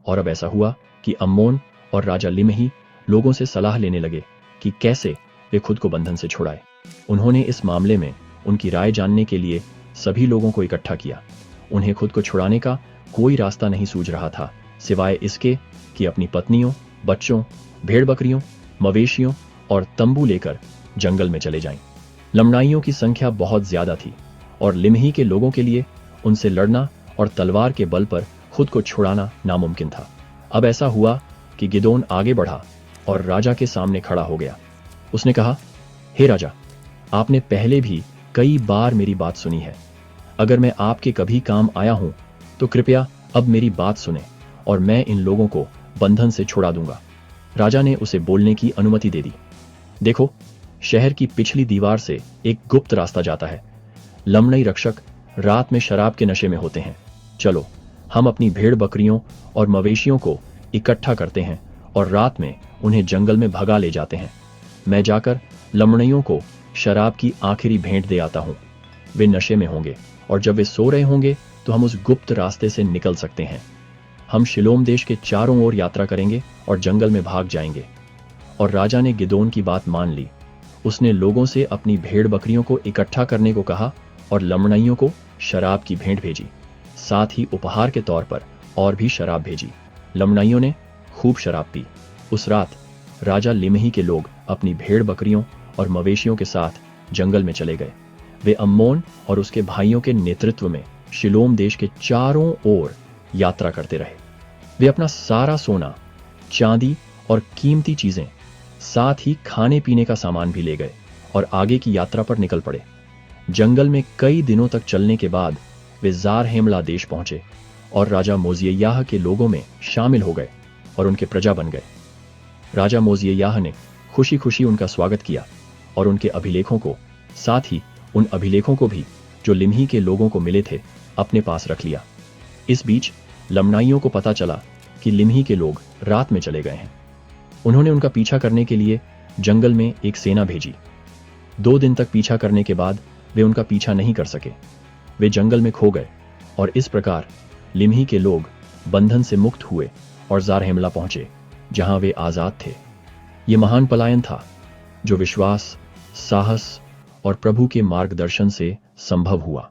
और अब ऐसा हुआ कि अम्मोन और राजा लिमही लोगों से सलाह लेने लगे कि कैसे वे खुद को बंधन से छुड़ाए। उन्होंने इस मामले में उनकी राय जानने के लिए सभी लोगों को इकट्ठा किया। उन्हें खुद को छुड़ाने का कोई रास्ता नहीं सूझ रहा था सिवाय इसके कि अपनी पत्नियों, बच्चों, भेड़ बकरियों, मवेशियों और तंबू लेकर जंगल में चले जाएं। लमनाइयों की संख्या बहुत ज्यादा थी और लिमही के लोगों के लिए उनसे लड़ना और तलवार के बल पर खुद को छुड़ाना नामुमकिन था। अब ऐसा हुआ कि गिदोन आगे बढ़ा और राजा के सामने खड़ा हो गया। उसने कहा, हे राजा, आपने पहले भी कई बार मेरी बात सुनी है। अगर मैं आपके कभी काम आया हूं तो कृपया अब मेरी बात सुने और मैं इन लोगों को बंधन से छुड़ा दूंगा। राजा ने उसे बोलने की अनुमति दे दी। देखो, शहर की पिछली दीवार से एक गुप्त रास्ता जाता है। लमनई रक्षक रात में शराब के नशे में होते हैं। चलो, हम अपनी भेड़ बकरियों और मवेशियों को इकट्ठा करते हैं और रात में उन्हें जंगल में भगा ले जाते हैं। मैं जाकर लमनइयों को शराब की आखिरी भेंट दे आता हूं। वे नशे में होंगे और जब वे सो रहे होंगे तो हम उस गुप्त रास्ते से निकल सकते हैं। हम शिलोम देश के चारों ओर यात्रा करेंगे और जंगल में भाग जाएंगे। और राजा ने गिदोन की बात मान ली। उसने लोगों से अपनी भेड़ बकरियों को इकट्ठा करने को कहा और लमनइयों को शराब की भेंट भेजी। साथ ही उपहार के तौर पर और भी शराब भेजी। लमनइयों ने खूब शराब पी। उस रात राजा लिमही के लोग अपनी भेड़ बकरियों और मवेशियों के साथ जंगल में चले गए। वे अम्मोन और उसके भाइयों के नेतृत्व में शिलोम देश के चारों ओर यात्रा करते रहे। वे अपना सारा सोना, चांदी और कीमती चीजें, साथ ही खाने पीने का सामान भी ले गए और आगे की यात्रा पर निकल पड़े। जंगल में कई दिनों तक चलने के बाद वे जार-हेमला देश पहुंचे और राजा मोजिय्याह के लोगों में शामिल हो गए और उनके प्रजा बन गए। राजा मोजिय्याह ने खुशी खुशी उनका स्वागत किया और उनके अभिलेखों को, साथ ही उन अभिलेखों को भी जो लिमही के लोगों को मिले थे, अपने पास रख लिया। इस बीच लमनाइयों को पता चला कि लिमही के लोग रात में चले गए हैं। उन्होंने उनका पीछा करने के लिए जंगल में एक सेना भेजी। 2 दिन तक पीछा करने के बाद वे उनका पीछा नहीं कर सके। वे जंगल में खो गए और इस प्रकार लिमही के लोग बंधन से मुक्त हुए और जार-हेमला पहुंचे, जहां वे आजाद थे। ये महान पलायन था जो विश्वास, साहस और प्रभु के मार्गदर्शन से संभव हुआ।